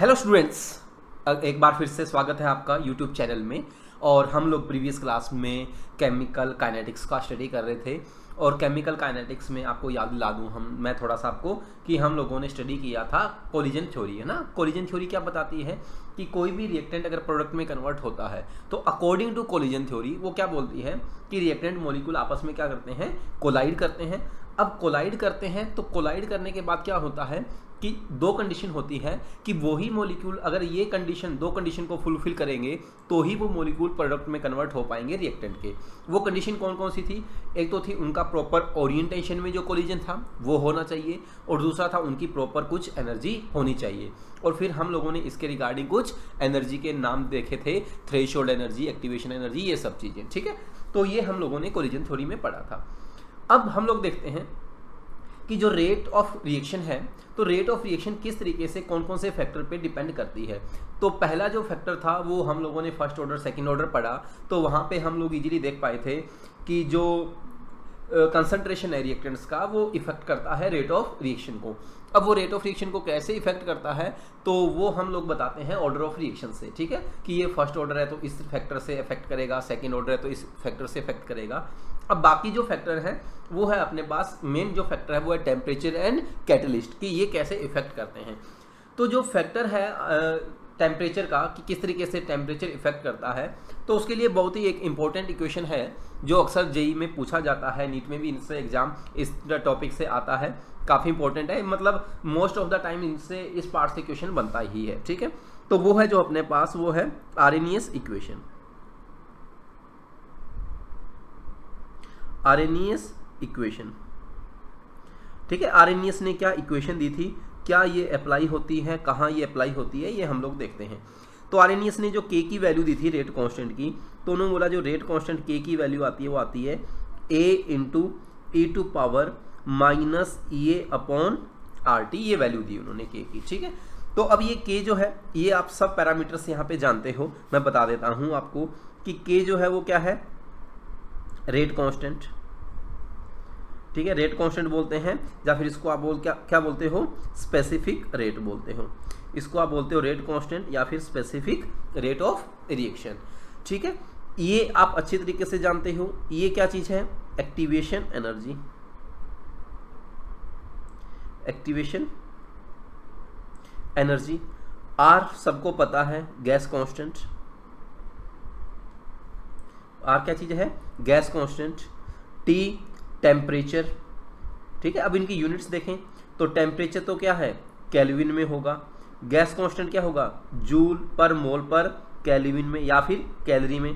Hello students, एक बार फिर से स्वागत है आपका यूट्यूब चैनल में। और हम लोग प्रीवियस क्लास में केमिकल काइनेटिक्स का स्टडी कर रहे थे। और केमिकल काइनेटिक्स में आपको याद दिला दूँ मैं थोड़ा सा आपको कि हम लोगों ने स्टडी किया था कोलिजन थ्योरी, है ना। कोलिजन थ्योरी क्या बताती है कि कोई भी रिएक्टेंट अगर प्रोडक्ट में कन्वर्ट होता है तो अकॉर्डिंग टू कोलिजन थ्योरी वो क्या बोलती है कि रिएक्टेंट मॉलिक्यूल आपस में क्या करते हैं, कोलाइड करते हैं। अब कोलाइड करते हैं तो कोलाइड करने के बाद क्या होता है कि दो कंडीशन होती है कि वही मॉलिक्यूल अगर ये कंडीशन, दो कंडीशन को फुलफिल करेंगे तो ही वो मॉलिक्यूल प्रोडक्ट में कन्वर्ट हो पाएंगे रिएक्टेंट के। वो कंडीशन कौन कौन सी थी? एक तो थी उनका प्रॉपर ओरिएंटेशन में जो कोलिजन था वो होना चाहिए, और दूसरा था उनकी प्रॉपर कुछ एनर्जी होनी चाहिए। और फिर हम लोगों ने इसके रिगार्डिंग कुछ एनर्जी के नाम देखे थे, थ्रेशोल्ड एनर्जी, एक्टिवेशन एनर्जी, ये सब चीज़ें, ठीक है। तो ये हम लोगों ने कोलिजन थ्योरी में पढ़ा था। अब हम लोग देखते हैं कि जो रेट ऑफ रिएक्शन है, तो रेट ऑफ रिएक्शन किस तरीके से कौन कौन से फैक्टर पे डिपेंड करती है। तो पहला जो फैक्टर था वो हम लोगों ने फर्स्ट ऑर्डर सेकंड ऑर्डर पढ़ा, तो वहाँ पे हम लोग इजीली देख पाए थे कि जो कंसंट्रेशन है रिएक्टेंट्स का वो इफेक्ट करता है रेट ऑफ रिएक्शन को। अब वो रेट ऑफ रिएक्शन को कैसे इफेक्ट करता है तो वो हम लोग बताते हैं ऑर्डर ऑफ रिएक्शन से, ठीक है। कि ये फर्स्ट ऑर्डर है तो इस फैक्टर से इफेक्ट करेगा, सेकंड ऑर्डर है तो इस फैक्टर से इफेक्ट करेगा। अब बाकी जो फैक्टर है वो है अपने पास, मेन जो फैक्टर है वो है टेम्परेचर एंड कैटलिस्ट, कि ये कैसे इफेक्ट करते हैं। तो जो फैक्टर है टेम्परेचर का कि किस तरीके से टेम्परेचर इफेक्ट करता है, तो उसके लिए बहुत ही एक इंपॉर्टेंट इक्वेशन है जो अक्सर जेई में पूछा जाता है, नीट में भी इनसे एग्जाम इस टॉपिक से आता है, काफ़ी इंपॉर्टेंट है, मतलब मोस्ट ऑफ द टाइम इनसे इस पार्ट से क्वेश्चन बनता ही है, ठीक है। तो वो है जो अपने पास वो है आर्हेनियस इक्वेशन। आर्हेनियस इक्वेशन, ठीक है। आर्हेनियस ने क्या इक्वेशन दी थी, क्या ये अप्लाई होती है, कहाँ ये अप्लाई होती है, ये हम लोग देखते हैं। तो आर्हेनियस ने जो के की वैल्यू दी थी रेट कांस्टेंट की, तो उन्होंने बोला जो रेट कांस्टेंट के की वैल्यू आती है वो आती है a into E to power minus A upon R T, ये वैल्यू दी उन्होंने के की, ठीक है। तो अब ये के जो है ये आप सब पैरामीटर्स यहाँ पे जानते हो, मैं बता देता हूँ आपको कि के जो है वो क्या है, रेट कांस्टेंट, ठीक है। रेट कांस्टेंट बोलते हैं, या फिर इसको आप क्या बोलते हो, स्पेसिफिक रेट बोलते हो। इसको आप बोलते हो रेट कांस्टेंट या फिर स्पेसिफिक रेट ऑफ रिएक्शन, ठीक है। ये आप अच्छी तरीके से जानते हो। ये क्या चीज है, एक्टिवेशन एनर्जी, एक्टिवेशन एनर्जी। आर सबको पता है, गैस कांस्टेंट। आर क्या चीज है, गैस कांस्टेंट। टी टेम्परेचर, ठीक है। अब इनकी यूनिट्स देखें तो टेम्परेचर तो क्या है, केल्विन में होगा। गैस कांस्टेंट क्या होगा, जूल पर मोल पर केल्विन में या फिर कैलोरी में।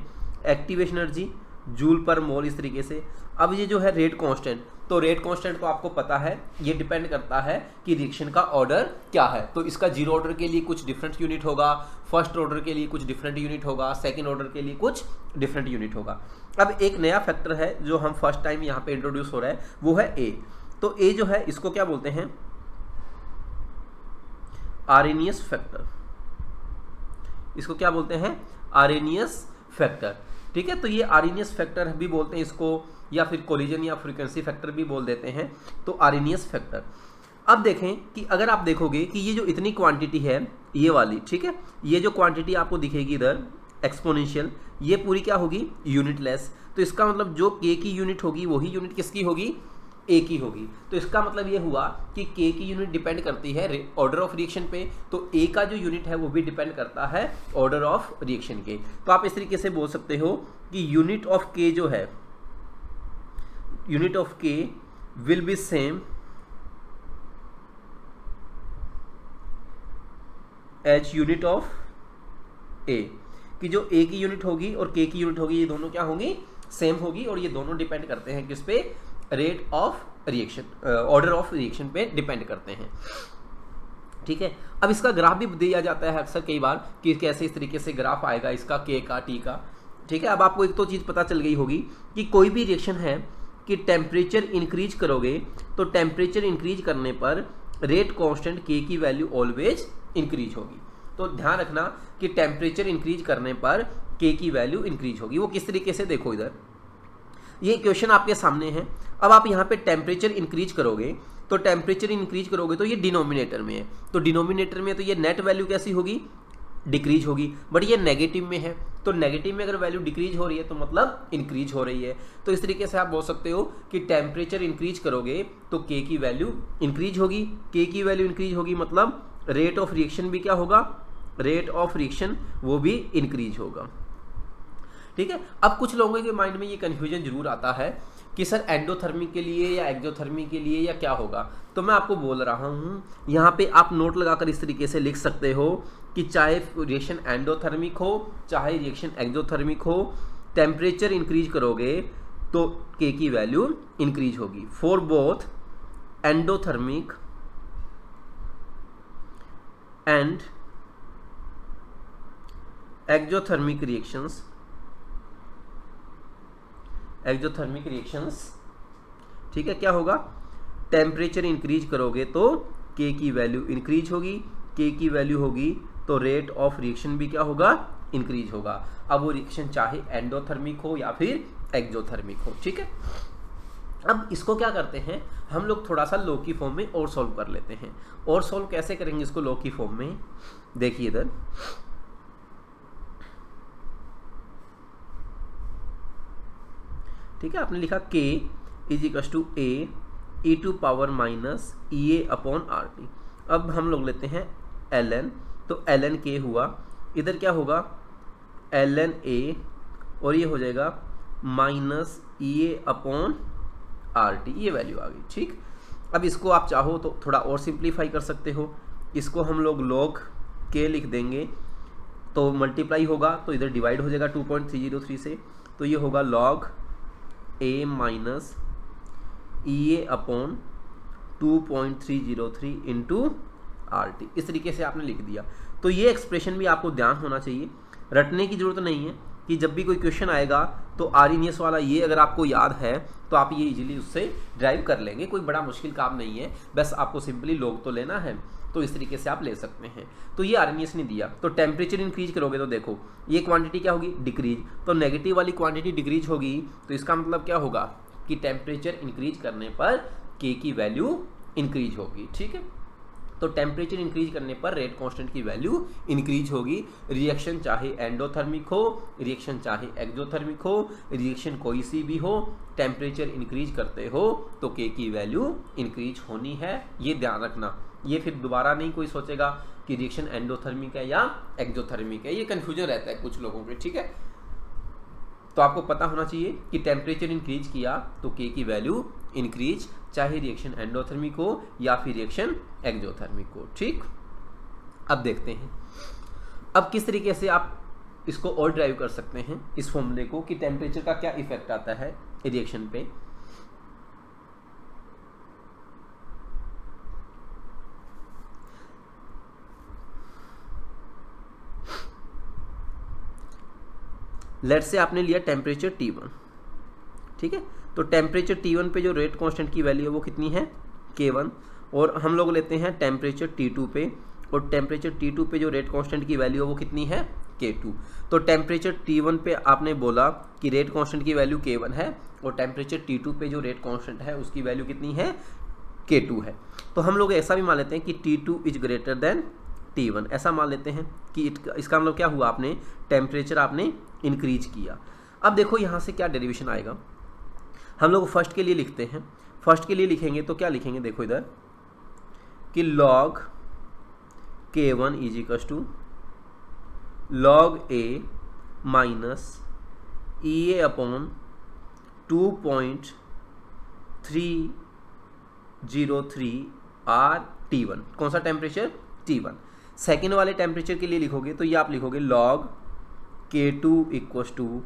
एक्टिवेशन एनर्जी जूल पर मोल, इस तरीके से। अब ये जो है रेट कांस्टेंट, तो रेट कांस्टेंट तो आपको पता है ये डिपेंड करता है कि रिएक्शन का ऑर्डर क्या है। तो इसका जीरो ऑर्डर के लिए कुछ डिफरेंट यूनिट होगा, फर्स्ट ऑर्डर के लिए कुछ डिफरेंट यूनिट होगा, सेकंड ऑर्डर के लिए कुछ डिफरेंट यूनिट होगा। अब एक नया फैक्टर है जो हम फर्स्ट टाइम यहाँ पे इंट्रोड्यूस हो रहा है, वो है ए। तो ए जो है इसको क्या बोलते हैं, आर्हेनियस फैक्टर। इसको क्या बोलते हैं, आर्हेनियस फैक्टर, ठीक है। तो ये आर्हेनियस फैक्टर भी बोलते हैं इसको, या फिर कोलिजन या फ्रीक्वेंसी फैक्टर भी बोल देते हैं, तो आर्हेनियस फैक्टर। अब देखें कि अगर आप देखोगे कि ये जो इतनी क्वांटिटी है ये वाली, ठीक है, ये जो क्वांटिटी आपको दिखेगी इधर एक्सपोनेंशियल, ये पूरी क्या होगी, यूनिटलेस। तो इसका मतलब जो के की यूनिट होगी वही यूनिट किसकी होगी, ए की होगी। तो इसका मतलब ये हुआ कि के की यूनिट डिपेंड करती है ऑर्डर ऑफ रिएक्शन पे, तो ए का जो यूनिट है वो भी डिपेंड करता है ऑर्डर ऑफ रिएक्शन के। तो आप इस तरीके से बोल सकते हो कि यूनिट ऑफ के जो है, unit of K will be same as unit of A, कि जो ए की यूनिट होगी और के की यूनिट होगी ये दोनों क्या होंगी, सेम होगी। और ये दोनों डिपेंड करते हैं किस पे, rate of reaction, order of reaction पे डिपेंड करते हैं, ठीक है। अब इसका ग्राफ भी दिया जाता है अक्सर कई बार कि कैसे इस तरीके से ग्राफ आएगा इसका, के का, टी का, ठीक है। अब आपको एक तो चीज़ पता चल गई होगी कि कोई भी रिएक्शन है कि टेम्परेचर इंक्रीज करोगे तो टेम्परेचर इंक्रीज करने पर रेट कांस्टेंट के की वैल्यू ऑलवेज इंक्रीज होगी। तो ध्यान रखना कि टेम्परेचर इंक्रीज करने पर के की वैल्यू इंक्रीज होगी। वो किस तरीके से, देखो इधर ये इक्वेशन आपके सामने है। अब आप यहाँ पे टेम्परेचर इंक्रीज करोगे तो टेम्परेचर इंक्रीज करोगे तो ये डिनोमिनेटर में है, तो डिनोमिनेटर में तो ये नेट वैल्यू कैसी होगी, डिक्रीज होगी। बट ये नेगेटिव में है, तो नेगेटिव में अगर वैल्यू डिक्रीज हो रही है तो मतलब इंक्रीज हो रही है। तो इस तरीके से आप बोल सकते हो कि टेम्परेचर इंक्रीज करोगे तो के की वैल्यू इंक्रीज होगी। के की वैल्यू इंक्रीज होगी मतलब रेट ऑफ रिएक्शन भी क्या होगा, रेट ऑफ रिएक्शन वो भी इंक्रीज होगा। ठीक है। अब कुछ लोगों के माइंड में ये कन्फ्यूजन जरूर आता है कि सर एंडोथर्मी के लिए या एक्सोथर्मी के लिए या क्या होगा। तो मैं आपको बोल रहा हूँ, यहाँ पे आप नोट लगाकर इस तरीके से लिख सकते हो कि चाहे रिएक्शन एंडोथर्मिक हो चाहे रिएक्शन एक्सोथर्मिक हो, टेम्परेचर इंक्रीज करोगे तो के की वैल्यू इंक्रीज होगी। For both endothermic and exothermic reactions, exothermic reactions, ठीक है, क्या होगा, टेम्परेचर इंक्रीज करोगे तो के की वैल्यू इंक्रीज होगी। के की वैल्यू होगी तो रेट ऑफ रिएक्शन भी क्या होगा, इंक्रीज होगा। अब वो रिएक्शन चाहे एंडोथर्मिक हो या फिर एक्सोथर्मिक हो। ठीक है। अब इसको क्या करते हैं हम लोग, थोड़ा सा लॉ की फॉर्म में और सॉल्व कर लेते हैं। और सॉल्व कैसे करेंगे इसको लॉ की फॉर्म में, देखिए इधर ठीक है, आपने लिखा K is equal to A E to power minus E A upon R T. अब हम लोग लेते हैं ln, तो ln K हुआ, इधर क्या होगा ln A और ये हो जाएगा minus E A upon R T, ये वैल्यू आ गई। ठीक। अब इसको आप चाहो तो थोड़ा और सिंप्लीफाई कर सकते हो, इसको हम लोग log K लिख देंगे तो मल्टीप्लाई होगा तो इधर डिवाइड हो जाएगा 2.303 से, तो ये होगा log A minus E A upon 2.303 into R T. इस तरीके से आपने लिख दिया। तो ये एक्सप्रेशन भी आपको ध्यान होना चाहिए, रटने की जरूरत नहीं है कि जब भी कोई क्वेश्चन आएगा तो आरइनियस वाला ये अगर आपको याद है तो आप ये इजीली उससे ड्राइव कर लेंगे, कोई बड़ा मुश्किल काम नहीं है, बस आपको सिंपली log तो लेना है। तो इस तरीके से आप ले सकते हैं। तो ये आरएनएस ने दिया, तो टेम्परेचर इंक्रीज करोगे तो देखो ये क्वांटिटी क्या होगी, डिक्रीज, तो नेगेटिव वाली क्वांटिटी डिक्रीज होगी, तो इसका मतलब क्या होगा कि टेम्परेचर इंक्रीज करने पर के की वैल्यू इंक्रीज होगी। ठीक है। तो टेम्परेचर इंक्रीज करने पर रेट कांस्टेंट की वैल्यू इंक्रीज होगी। रिएक्शन चाहे एंडोथर्मिक हो, रिएक्शन चाहे एक्सोथर्मिक हो, रिएक्शन कोई सी भी हो, टेम्परेचर इंक्रीज करते हो तो के की वैल्यू इंक्रीज होनी है, ये ध्यान रखना। ये फिर दोबारा नहीं कोई सोचेगा कि रिएक्शन एंडोथर्मिक है या एक्सोथर्मिक है, ये कन्फ्यूजन रहता है कुछ लोगों के। ठीक है। तो आपको पता होना चाहिए कि टेम्परेचर इंक्रीज किया तो के की वैल्यू इंक्रीज, चाहे रिएक्शन एंडोथर्मिक हो या फिर रिएक्शन एक्सोथर्मिक हो। ठीक। अब देखते हैं अब किस तरीके से आप इसको और ड्राइव कर सकते हैं इस फॉर्मूले को कि टेम्परेचर का क्या इफेक्ट आता है रिएक्शन पे। लेट से आपने लिया टेम्परेचर T1, ठीक है। तो टेम्परेचर T1 पे जो रेट कांस्टेंट की वैल्यू है वो कितनी है, K1, और हम लोग लेते हैं टेम्परेचर T2 पे, और टेम्परेचर T2 पे जो रेट कांस्टेंट की वैल्यू है वो कितनी है, K2। तो टेम्परेचर T1 पे आपने बोला कि रेट कांस्टेंट की वैल्यू K1 है, और टेम्परेचर T2 पे जो रेट कांस्टेंट है उसकी वैल्यू कितनी है, K2 है। तो हम लोग ऐसा भी मान लेते हैं कि T2 is greater than T1, ऐसा मान लेते हैं कि इसका मतलब क्या हुआ, आपने टेम्परेचर आपने इंक्रीज किया। अब देखो यहाँ से क्या डेरिवेशन आएगा, हम लोग फर्स्ट के लिए लिखते हैं। फर्स्ट के लिए लिखेंगे तो क्या लिखेंगे, देखो इधर कि log K1 is equal to log A minus E A upon 2.303 R T1। कौन सा टेम्परेचर, T1। सेकेंड वाले टेम्परेचर के लिए लिखोगे तो ये आप लिखोगे log K2 equal to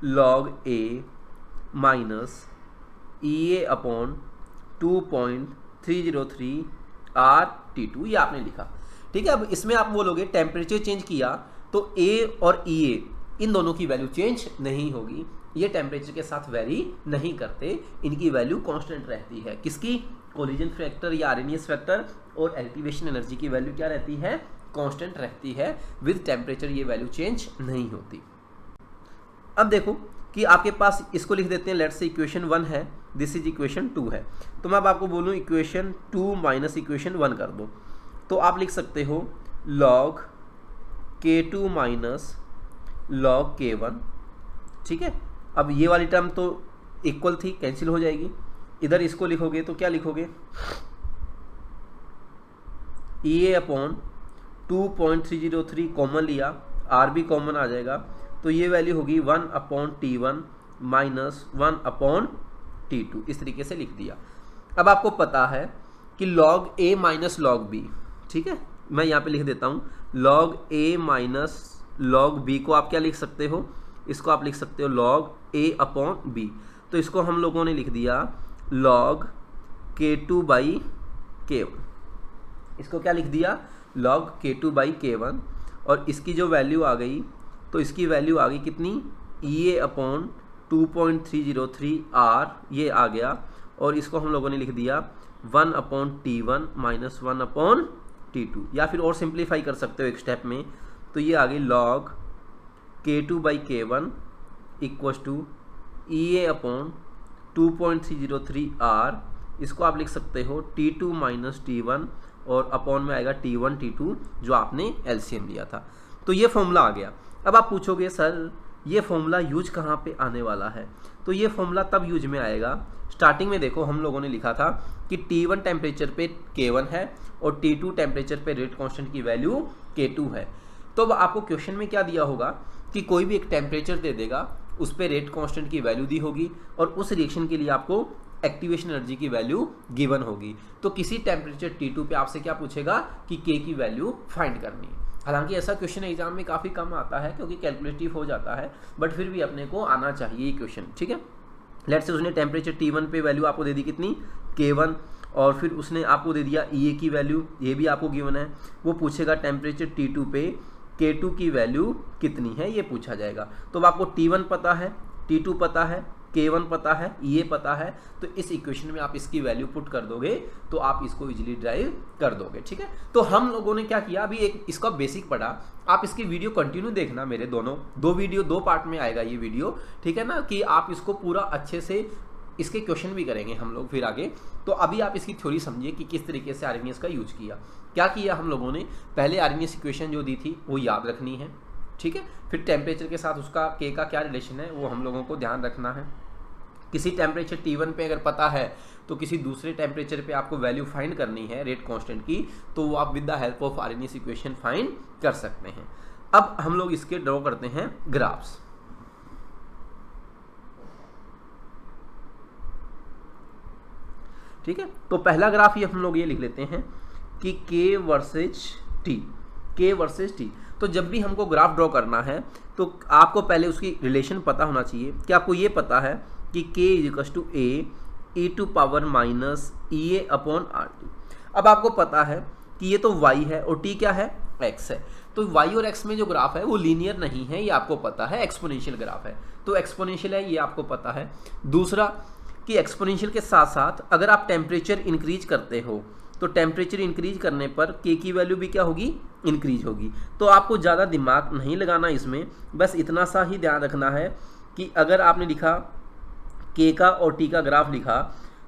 log A minus E A upon 2.303 R T2, ये आपने लिखा। ठीक है। अब इसमें आप बोलोगे टेम्परेचर चेंज किया तो A और ई ए इन दोनों की वैल्यू चेंज नहीं होगी, ये टेम्परेचर के साथ वेरी नहीं करते, इनकी वैल्यू कांस्टेंट रहती है। किसकी, कोलिजन फैक्टर या आरएनएस फैक्टर और एक्टिवेशन एनर्जी की वैल्यू क्या रहती है, कांस्टेंट रहती है। विद टेम्परेचर ये वैल्यू चेंज नहीं होती। अब देखो कि आपके पास इसको लिख देते हैं, लेट्स से इक्वेशन 1 है, दिस इज इक्वेशन 2 है। तो मैं अब आपको बोलूँ इक्वेशन 2 माइनस इक्वेशन 1 कर दो, तो आप लिख सकते हो log k2 minus log k1, ठीक है। अब ये वाली टर्म तो इक्वल थी, कैंसिल हो जाएगी। इधर इसको लिखोगे तो क्या लिखोगे, EA अपॉन 2.303 कॉमन लिया, R भी कॉमन आ जाएगा, तो ये वैल्यू होगी 1 upon T1 minus 1 upon T2, इस तरीके से लिख दिया। अब आपको पता है कि log A minus log B, ठीक है, मैं यहाँ पे लिख देता हूँ log A minus log B को आप क्या लिख सकते हो, इसको आप लिख सकते हो log A अपॉन B। तो इसको हम लोगों ने लिख दिया log K2 बाई K1, इसको क्या लिख दिया log K2 बाई K1, और इसकी जो वैल्यू आ गई, तो इसकी वैल्यू आ गई कितनी, EA अपॉन 2.303 R ये आ गया, और इसको हम लोगों ने लिख दिया 1 upon T1 minus 1 upon T2, या फिर और सिंप्लीफाई कर सकते हो एक स्टेप में, तो ये आ गई log K2 by K1 equals to EA upon 2.303 R, इसको आप लिख सकते हो T2 माइनस T1, और अपॉन में आएगा T1 T2 जो आपने LCM लिया था। तो ये फॉर्मूला आ गया। अब आप पूछोगे सर ये फॉर्मूला यूज कहाँ पे आने वाला है, तो ये फॉर्मूला तब यूज में आएगा, स्टार्टिंग में देखो हम लोगों ने लिखा था कि T1 टेम्परेचर पे K1 है और T2 टेम्परेचर पे रेट कांस्टेंट की वैल्यू K2 है। तो अब आपको क्वेश्चन में क्या दिया होगा कि कोई भी एक टेम्परेचर दे देगा, उस पर रेट कांस्टेंट की वैल्यू दी होगी, और उस रिएक्शन के लिए आपको एक्टिवेशन एनर्जी की वैल्यू गिवन होगी। तो किसी टेम्परेचर T2 पे आपसे क्या पूछेगा कि K की वैल्यू फाइंड करनी है। हालांकि ऐसा क्वेश्चन एग्जाम में काफ़ी कम आता है क्योंकि कैलकुलेटिव हो जाता है, बट फिर भी अपने को आना चाहिए ये क्वेश्चन, ठीक है। लेट्स से उसने टेम्परेचर T1 पे वैल्यू आपको दे दी कितनी, K1, और फिर उसने आपको दे दिया EA की वैल्यू, ये भी आपको गिवन है। वो पूछेगा टेम्परेचर T2 पे K2 की वैल्यू कितनी है, ये पूछा जाएगा। तो अब आपको T1 पता है, T2 पता है, K1 पता है, EA पता है, तो इस इक्वेशन में आप इसकी वैल्यू पुट कर दोगे तो आप इसको इजीली ड्राइव कर दोगे, ठीक है। तो हम लोगों ने क्या किया, अभी एक इसका बेसिक पढ़ा, आप इसकी वीडियो कंटिन्यू देखना, मेरे दो वीडियो 2 पार्ट में आएगा ये वीडियो, ठीक है ना, कि आप इसको पूरा अच्छे से, इसके क्वेश्चन भी करेंगे हम लोग फिर आगे। तो अभी आप इसकी थ्योरी समझिए कि किस तरीके से आरएनएस का यूज किया। क्या किया हम लोगों ने, पहले आरएनएस इक्वेशन जो दी थी वो याद रखनी है, ठीक है। फिर टेम्परेचर के साथ उसका K का क्या रिलेशन है वो हम लोगों को ध्यान रखना है। किसी टेम्परेचर T1 पे अगर पता है तो किसी दूसरे टेम्परेचर पे आपको वैल्यू फाइंड करनी है रेट कांस्टेंट की, तो वो आप with the help of RNS equation find कर सकते हैं। अब हम लोग इसके ड्रॉ करते हैं ग्राफ्स, ठीक है। तो पहला ग्राफ ये हम लोग ये लिख लेते हैं कि K वर्सेज T। तो जब भी हमको ग्राफ ड्रॉ करना है तो आपको पहले उसकी रिलेशन पता होना चाहिए। कि आपको ये पता है कि K equals to A e to power minus EA upon RT। अब आपको पता है कि ये तो y है और t क्या है, x है। तो y और x में जो ग्राफ है वो लीनियर नहीं है, ये आपको पता है, एक्सपोनेंशियल ग्राफ है। तो एक्सपोनेंशियल है, ये आपको पता है। दूसरा कि एक्सपोनेंशियल के साथ साथ अगर आप टेम्परेचर इंक्रीज करते हो तो टेम्परेचर इंक्रीज करने पर K की वैल्यू भी क्या होगी, इंक्रीज होगी। तो आपको ज़्यादा दिमाग नहीं लगाना इसमें, बस इतना सा ही ध्यान रखना है कि अगर आपने लिखा K का और T का ग्राफ लिखा,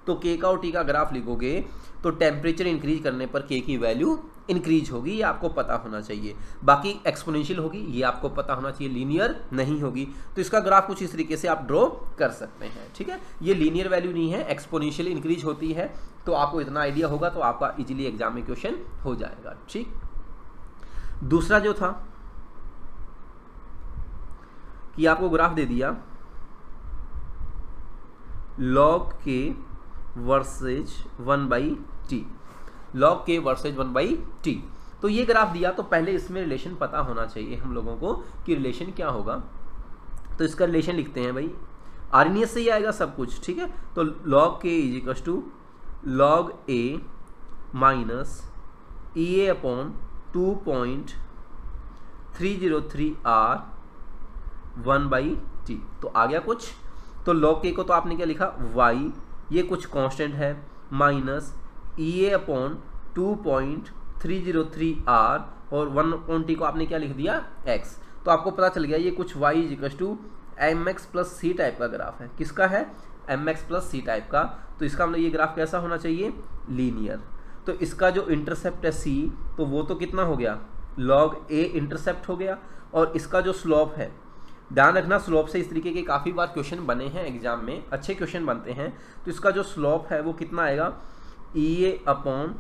तो K का और T का ग्राफ लिखोगे तो टेम्परेचर इंक्रीज करने पर K की वैल्यू इंक्रीज होगी, ये आपको पता होना चाहिए। बाकी एक्सपोनेंशियल होगी, ये आपको पता होना चाहिए, लीनियर नहीं होगी। तो इसका ग्राफ कुछ इस तरीके से आप ड्रॉ कर सकते हैं, ठीक है। ये लीनियर वैल्यू नहीं है, एक्सपोनेंशियल इंक्रीज होती है। तो आपको इतना आइडिया होगा तो आपका इजीली एग्जाम में क्वेश्चन हो जाएगा, ठीक। दूसरा जो था कि आपको ग्राफ दे दिया log K versus 1/T, log K versus 1/T। तो ये ग्राफ दिया तो पहले इसमें रिलेशन पता होना चाहिए हम लोगों को कि रिलेशन क्या होगा। तो इसका रिलेशन लिखते हैं भाई, आरएनएस से ही आएगा सब कुछ, ठीक है। तो log K is equal to log A minus EA upon 2.303 R 1/T। तो आ गया कुछ। तो log K को तो आपने क्या लिखा, y, ये कुछ कांस्टेंट है, माइनस EA अपॉन 2.303 R और 1/T को आपने क्या लिख दिया, x। तो आपको पता चल गया ये कुछ y is equal to M X plus C type का ग्राफ है। किसका है? M X plus C type का। तो इसका मतलब ये ग्राफ कैसा होना चाहिए? लीनियर। तो इसका जो इंटरसेप्ट है सी, तो वो तो कितना हो गया? लॉग ए इंटरसेप्ट हो गया। और इसका जो स्लोप है, ध्यान रखना स्लोप से इस तरीके के काफ़ी बार क्वेश्चन बने हैं एग्जाम में, अच्छे क्वेश्चन बनते हैं। तो इसका जो स्लोप है वो कितना आएगा? ई ए अपॉन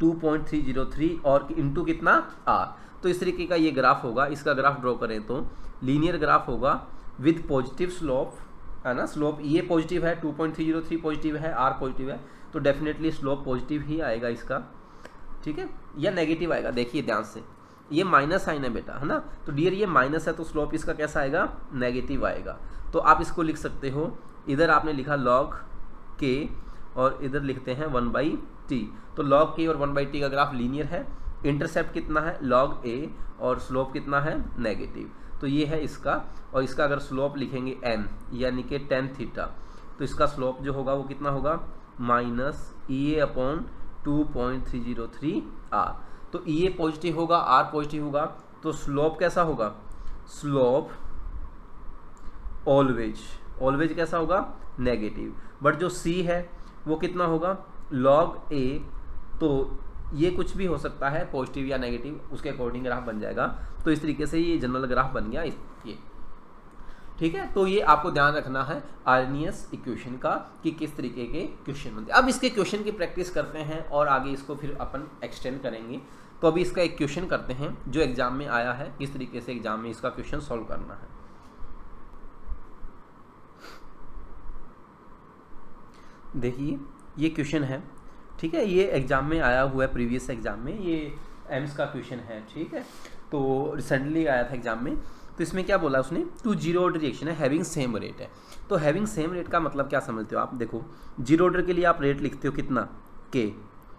2.303 और इंटू कितना? आर। तो इस तरीके का ये ग्राफ होगा। इसका ग्राफ ड्रॉ करें तो लीनियर ग्राफ होगा विद पॉजिटिव स्लोप, है ना। स्लोप ये पॉजिटिव है, 2.303 पॉजिटिव है, आर पॉजिटिव है, तो डेफिनेटली स्लोप पॉजिटिव ही आएगा इसका, ठीक है, या नेगेटिव आएगा। देखिए ध्यान से, ये माइनस साइन है बेटा, है ना। तो डियर ये माइनस है तो स्लोप इसका कैसा आएगा? नेगेटिव आएगा। तो आप इसको लिख सकते हो, इधर आपने लिखा लॉग के और इधर लिखते हैं 1/t। तो लॉग के और 1/t का ग्राफ लीनियर है। इंटरसेप्ट कितना है? लॉग ए, और स्लोप कितना है? नेगेटिव। तो ये है इसका। और इसका अगर स्लोप लिखेंगे n यानी कि tan थीटा, तो इसका स्लोप जो होगा वो कितना होगा? Minus E A upon 2.303 R. तो ई ए पॉजिटिव होगा, आर पॉजिटिव होगा, तो स्लोप कैसा होगा? स्लोप ऑलवेज कैसा होगा? नेगेटिव। बट जो सी है वो कितना होगा? लॉग ए। तो ये कुछ भी हो सकता है, पॉजिटिव या नेगेटिव, उसके अकॉर्डिंग ग्राफ बन जाएगा। तो इस तरीके से ये जनरल ग्राफ बन गया ये, ठीक है। तो ये आपको ध्यान रखना है आर्नियस इक्वेशन का कि किस तरीके के क्वेश्चन बनते हैं। अब इसके क्वेश्चन की प्रैक्टिस करते हैं और आगे इसको फिर अपन एक्सटेंड करेंगे। तो अभी इसका एक क्वेश्चन करते हैं जो एग्जाम में आया है, किस तरीके से एग्जाम में इसका क्वेश्चन सॉल्व करना है। देखिए ये क्वेश्चन है, ठीक है, ये एग्जाम में आया हुआ है, प्रीवियस एग्जाम में ये एम्स का क्वेश्चन है, ठीक है। तो रिसेंटली आया था एग्जाम में। तो इसमें क्या बोला उसने? 2 जीरो ऑर्डर रिएक्शन है, हैविंग सेम रेट है। तो हैविंग सेम रेट का मतलब क्या समझते हो आप? देखो जीरो ऑर्डर के लिए आप रेट लिखते हो कितना? के,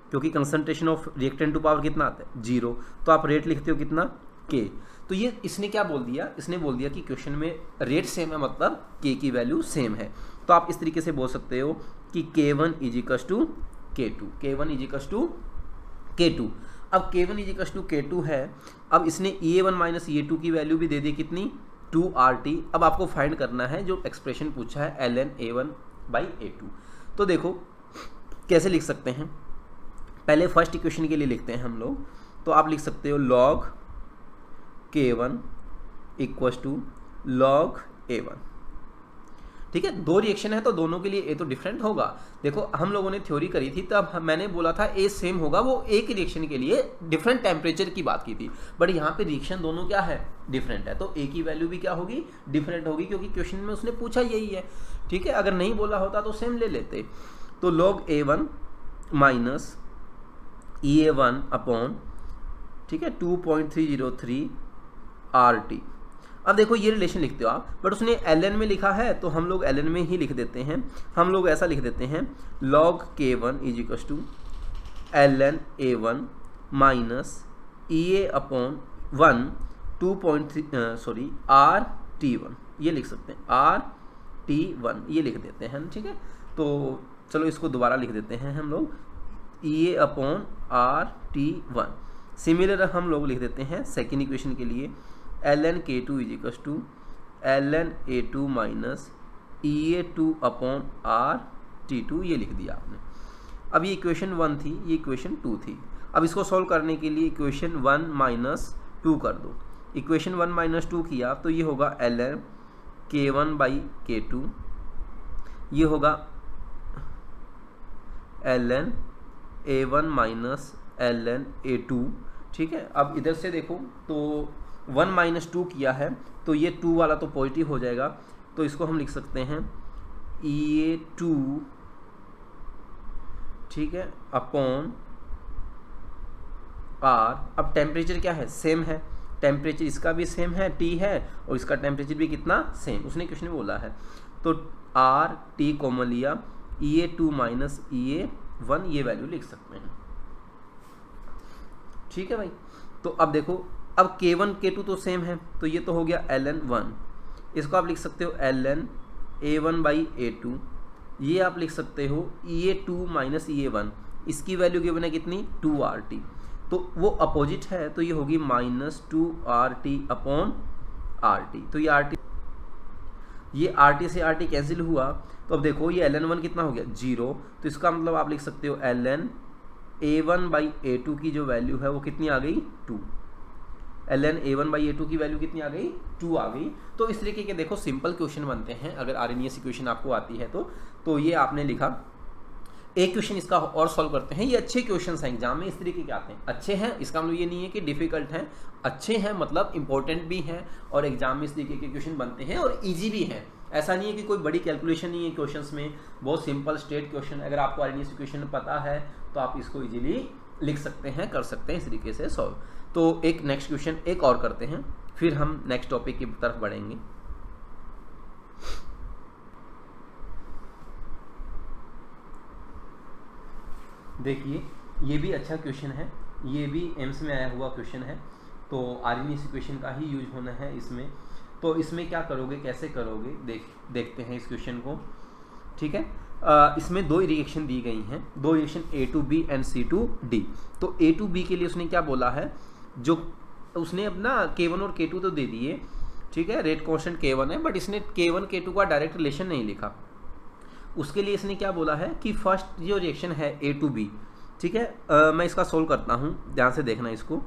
क्योंकि concentration of reactant to power कितना आता है? 0। तो आप रेट लिखते हो कितना? के। तो ये इसने क्या बोल दिया? इसने बोल दिया कि क्वेश्चन में रेट सेम है, मतलब के की वैल्यू सेम है। तो आप इस तरीके से बोल सकते हो कि K1 equals to K2, K1 equals to K2। अब K1 इजिकल्स टू K2 है। अब इसने EA1 माइनस EA2 की वैल्यू भी दे दी कितनी? 2RT। अब आपको फाइंड करना है जो एक्सप्रेशन पूछा है ln A1/A2। तो देखो कैसे लिख सकते हैं, पहले फर्स्ट इक्वेशन के लिए लिखते हैं हम लोग। तो आप लिख सकते हो log K1 equals to log A1, ठीक है। दो रिएक्शन है तो दोनों के लिए ए तो डिफरेंट होगा। देखो हम लोगों ने थ्योरी करी थी तब मैंने बोला था ए सेम होगा, वो एक रिएक्शन के लिए डिफरेंट टेम्परेचर की बात की थी। बट यहाँ पे रिएक्शन दोनों क्या है? डिफरेंट है। तो ए की वैल्यू भी क्या होगी? डिफरेंट होगी, क्योंकि क्वेश्चन में उसने पूछा यही है, ठीक है। अगर नहीं बोला होता तो सेम ले लेते। तो log A1 minus EA1 upon, ठीक है, 2.303 RT। अब देखो ये रिलेशन लिखते हो आप, बट उसने ln में लिखा है तो हम लोग ln में ही लिख देते हैं। हम लोग ऐसा लिख देते हैं log K1 equals to ln A1 minus EA upon 1 RT1, ये लिख सकते हैं RT1, ये लिख देते हैं, ठीक है। तो चलो इसको दोबारा लिख देते हैं हम लोग EA अपॉन RT1। सिमिलर हम लोग लिख देते हैं सेकेंड इक्वेशन के लिए ln K2 equals to ln A2 minus EA2 upon RT2, ये लिख दिया आपने। अब ये इक्वेशन 1 थी, ये इक्वेशन 2 थी। अब इसको सॉल्व करने के लिए इक्वेशन 1 माइनस 2 कर दो। इक्वेशन 1 माइनस 2 किया तो ये होगा ln K1/K2, ये होगा ln A1 minus ln A2, ठीक है। अब इधर से देखो तो 1 माइनस 2 किया है तो ये 2 वाला तो पॉजिटिव हो जाएगा, तो इसको हम लिख सकते हैं EA2, ठीक है, अपॉन R। अब टेम्परेचर क्या है? सेम है, टेम्परेचर इसका भी सेम है, T है, और इसका टेम्परेचर भी कितना? सेम, उसने क्वेश्चन में बोला है। तो RT कॉमन लिया, EA2 माइनस EA1, ये वैल्यू लिख सकते हैं, ठीक है भाई। तो अब देखो, अब K1 K2 तो सेम है, तो ये तो हो गया ln 1। इसको आप लिख सकते हो ln A1/A2, ये आप लिख सकते हो EA2 माइनस EA1, इसकी वैल्यू गिवन है कितनी? 2RT। तो वो अपोजिट है तो ये होगी माइनस 2RT अपॉन RT। तो ये RT ये RT से RT कैंसिल हुआ, तो अब देखो ये ln1 कितना हो गया 0, तो इसका मतलब आप लिख सकते हो ln A1/A2 की जो वैल्यू है वो कितनी आ गई 2, ln A1/A2 की वैल्यू कितनी आ गई 2 आ गई। तो इस तरीके के देखो सिंपल क्वेश्चन बनते हैं अगर RNA इक्वेशन आपको आती है तो ये आपने लिखा। एक क्वेश्चन इसका और सॉल्व करते हैं। ये अच्छे क्वेश्चंस हैं, एग्जाम में इस तरीके के आते हैं। अच्छे हैं इसका मतलब ये नहीं है कि डिफिकल्ट हैं, अच्छे हैं मतलब इंपॉर्टेंट भी हैं और एग्जाम में इस तरीके के क्वेश्चन बनते हैं और इजी भी हैं। ऐसा नहीं है कि कोई बड़ी कैलकुलेशन नहीं है क्वेश्चंस में, बहुत सिंपल स्ट्रेट क्वेश्चन। अगर आपको RNA इक्वेशन पता है तो आप इसको इजीली लिख सकते हैं, कर सकते हैं इस तरीके से सॉल्व। तो एक नेक्स्ट क्वेश्चन एक और करते हैं, फिर हम नेक्स्ट टॉपिक की तरफ बढ़ेंगे। देखिए ये भी अच्छा क्वेश्चन है, ये भी एम्स में आया हुआ क्वेश्चन है, तो RNA इक्वेशन का ही यूज होना है इसमें। तो इसमें क्या करोगे, कैसे करोगे, देखते हैं इस क्वेश्चन को। ठीक है, इसमें दो रिएक्शन दी गई हैं, दो रिएक्शन A2B एंड C2D। तो A2B के लिए उसने क्या बोला है, जो उसने अपना K1 और K2 तो दे दिए, ठीक है, रेट कांस्टेंट K1 है, बट इसने K1 K2 का डायरेक्ट रिलेशन नहीं लिखा। उसके लिए इसने क्या बोला है कि फर्स्ट जो रिएक्शन है A2B, ठीक है, मैं इसका सोल्व करता हूँ, ध्यान से देखना इसको,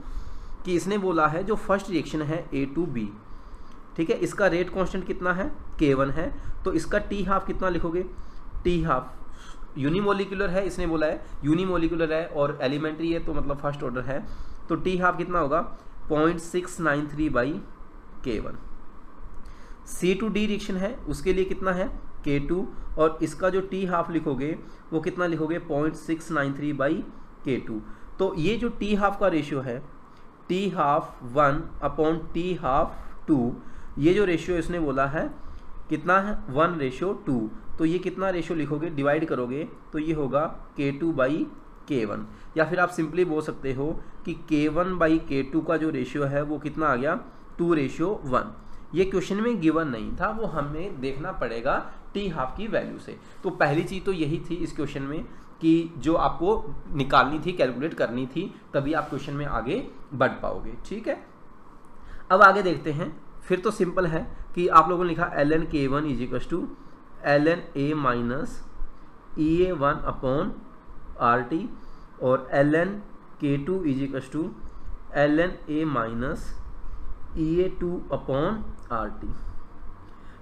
कि इसने बोला है जो फर्स्ट रिएक्शन है A2B, ठीक है, इसका रेट कांस्टेंट कितना है K1 है, तो इसका T हाफ कितना लिखोगे, T हाफ यूनिमोलिकुलर है, इसने बोला है यूनिमोलिकुलर है और एलिमेंट्री है तो मतलब फर्स्ट ऑर्डर है, तो T हाफ कितना होगा 0.693/K1। C2D रिएक्शन है, उसके लिए कितना है K2 और इसका जो T हाफ लिखोगे वो कितना लिखोगे 0.693/K2। तो ये जो T हाफ का रेशियो है T हाफ 1/T हाफ 2, ये जो रेशियो इसने बोला है कितना है 1:2, तो ये कितना रेशियो लिखोगे, डिवाइड करोगे तो ये होगा K2/K1, या फिर आप सिंपली बोल सकते हो कि K1/K2 का जो रेशियो है वो कितना आ गया 2:1। ये क्वेश्चन में गिवन नहीं था, वो हमें देखना पड़ेगा T हाफ की वैल्यू से। तो पहली चीज़ तो यही थी इस क्वेश्चन में कि जो आपको निकालनी थी, कैलकुलेट करनी थी, तभी आप क्वेश्चन में आगे बढ़ पाओगे। ठीक है, अब आगे देखते हैं। फिर तो सिंपल है कि आप लोगों ने लिखा ln K1 = ln A minus EA1/RT और ln K2 = ln A minus EA2/RT।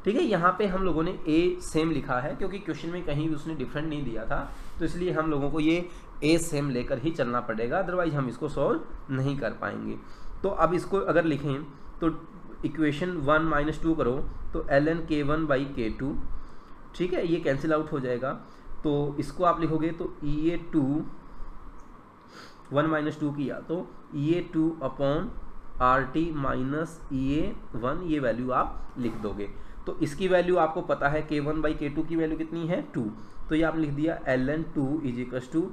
ठीक है, यहाँ पे हम लोगों ने A सेम लिखा है क्योंकि क्वेश्चन में कहीं भी उसने डिफरेंट नहीं दिया था, तो इसलिए हम लोगों को ये A सेम लेकर ही चलना पड़ेगा, अदरवाइज हम इसको सॉल्व नहीं कर पाएंगे। तो अब इसको अगर लिखें तो इक्वेशन 1 - 2 करो तो ln K1/K2, ठीक है, ये कैंसिल आउट हो जाएगा, तो इसको आप लिखोगे तो EA2 1 - 2 किया तो EA2/RT माइनस EA1, ये वैल्यू आप लिख दोगे। तो इसकी वैल्यू आपको पता है K1/K2 की वैल्यू कितनी है 2, तो ये आपने लिख दिया ln 2 =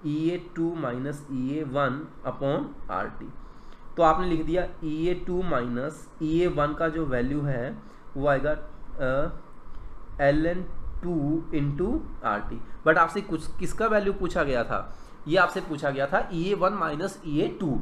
EA2 माइनस EA1/RT। तो आपने लिख दिया EA2 माइनस EA1 का जो वैल्यू है वो आएगा ln 2 × RT। बट आपसे कुछ किसका वैल्यू पूछा गया था, ये आपसे पूछा गया था EA1 माइनस EA2।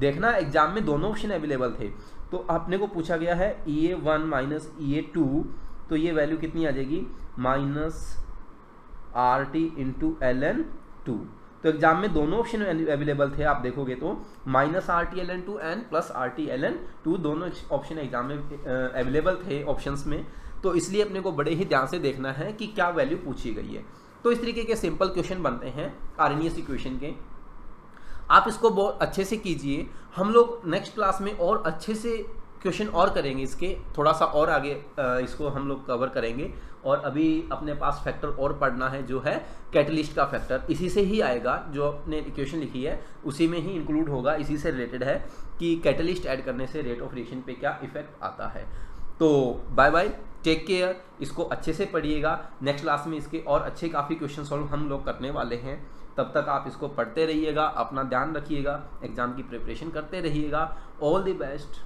देखना एग्जाम में दोनों ऑप्शन अवेलेबल थे, तो आपने को पूछा गया है EA1 माइनस EA2, तो ये वैल्यू कितनी आ जाएगी -RT × ln 2। तो एग्जाम में दोनों ऑप्शन अवेलेबल थे, आप देखोगे तो -RT ln 2 and +RT ln 2 दोनों ऑप्शन एग्जाम में अवेलेबल थे ऑप्शंस में, तो इसलिए अपने को बड़े ही ध्यान से देखना है कि क्या वैल्यू पूछी गई है। तो इस तरीके के सिंपल क्वेश्चन बनते हैं RNA इक्वेशन के, आप इसको बहुत अच्छे से कीजिए। हम लोग नेक्स्ट क्लास में और अच्छे से क्वेश्चन और करेंगे, इसके थोड़ा सा और आगे इसको हम लोग कवर करेंगे। और अभी अपने पास फैक्टर और पढ़ना है जो है कैटलिस्ट का फैक्टर, इसी से ही आएगा, जो आपने इक्वेशन लिखी है उसी में ही इंक्लूड होगा, इसी से रिलेटेड है कि कैटलिस्ट ऐड करने से रेट ऑफ रिएक्शन पे क्या इफेक्ट आता है। तो बाय बाय, टेक केयर, इसको अच्छे से पढ़िएगा। नेक्स्ट क्लास में इसके और अच्छे काफ़ी क्वेश्चन सॉल्व हम लोग करने वाले हैं, तब तक आप इसको पढ़ते रहिएगा, अपना ध्यान रखिएगा, एग्जाम की प्रिपरेशन करते रहिएगा। All the best.